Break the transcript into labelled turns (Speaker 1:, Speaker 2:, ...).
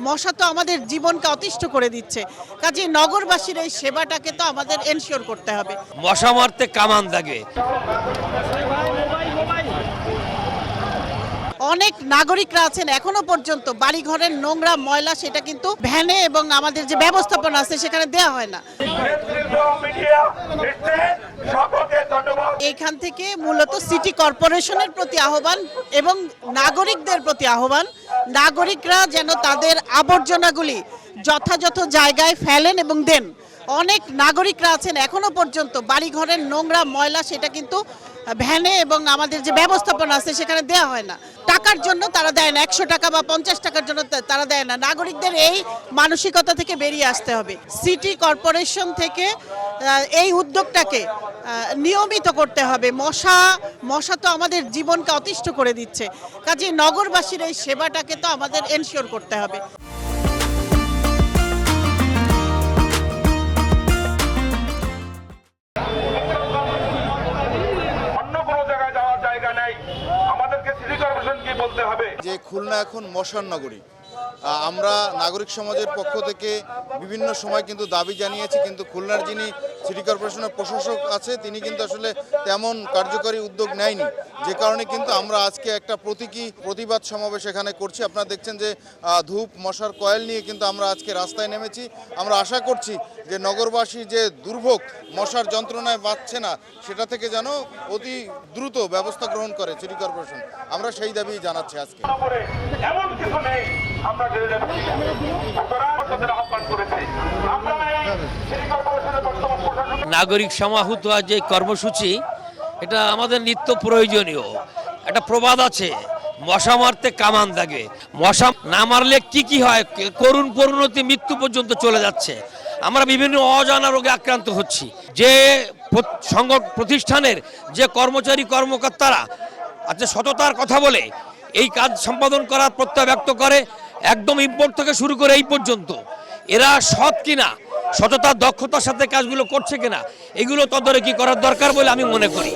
Speaker 1: মশা তো আমাদের জীবনকে অতিষ্ঠ করে দিচ্ছে, কাজে নগরবাসীর এই সেবাটাকে তো আমাদের এনশিওর করতে হবে।
Speaker 2: মশা মারতে কামান দাগে।
Speaker 1: অনেক নাগরিকরা আছেন এখনো পর্যন্ত বাড়িঘরের নোংরা ময়লা সেটা কিন্তু ভ্যানে এবং আমাদের যে ব্যবস্থাপনা আছে সেখানে দেওয়া হয় না। এইখান থেকে মূলত সিটি কর্পোরেশনের প্রতি আহ্বান এবং নাগরিকদের প্রতি আহ্বান, নাগরিকরা যেন তাদের আবর্জনাগুলি যথাযথ জায়গায় ফেলেন এবং দেন। অনেক নাগরিকরা আছেন এখনো পর্যন্ত বাড়িঘরের নোংরা ময়লা সেটা কিন্তু ভ্যানে এবং আমাদের যে ব্যবস্থাপনা আছে সেখানে দেওয়া হয় না। টাকার জন্য তারা দেয় না, 100 টাকা বা 50 টাকার জন্য তারা দেয় না। নাগরিকদের এই মানসিকতা থেকে বেরিয়ে আসতে হবে। সিটি কর্পোরেশন থেকে এই উদ্যোগটাকে নিয়মিত করতে হবে। মশা তো আমাদের জীবনকে অতিষ্ঠ করে দিচ্ছে, কাজে নগরবাসীর এই সেবাটাকে তো আমাদের এনশিওর করতে হবে।
Speaker 3: যে খুলনা এখন মশার নগরী। আমরা নাগরিক সমাজের পক্ষ থেকে বিভিন্ন সময় কিন্তু দাবি জানিয়েছি, কিন্তু খুলনার যিনি সিটি কর্পোরেশনের প্রশাসক আছে তিনি কিন্তু আসলে তেমন কার্যকরী উদ্যোগ নেয়নি, যে কারণে কিন্তু আমরা আজকে একটা প্রতিবাদ সমাবেশ এখানে করছি। আপনারা দেখছেন যে ধূপ মশার কয়েল নিয়ে কিন্তু আমরা আজকে রাস্তায় নেমেছি। আমরা আশা করছি যে নগরবাসী যে দুর্ভোগ মশার যন্ত্রণায় বাঁচছে না সেটা থেকে যেন অতি দ্রুত ব্যবস্থা গ্রহণ করে সিটি কর্পোরেশন। আমরা সেই দাবি জানাচ্ছি আজকে।
Speaker 2: নাগরিক সমাহূত যে কর্মসূচি, এটা আমাদের নিত্য প্রয়োজনীয়। একটা প্রবাদ আছে, মশা মারতে কামান দাগে। মশা না মারলে কি হয়, করুণ পরিণতি মৃত্যু পর্যন্ত চলে যাচ্ছে। আমরা বিভিন্ন অজানা রোগে আক্রান্ত হচ্ছি। যে প্রতিষ্ঠানের যে কর্মচারী-কর্মকর্তারা আচ্ছা সততার কথা বলে এই কাজ সম্পাদন করার প্রত্যয় ব্যক্ত করে, একদম ইম্পোর্ট থেকে শুরু করে এই পর্যন্ত এরা সৎ কিনা, সততার দক্ষতার সাথে কাজগুলো করছে কিনা, এগুলো তদারকি করার দরকার বলে আমি মনে করি।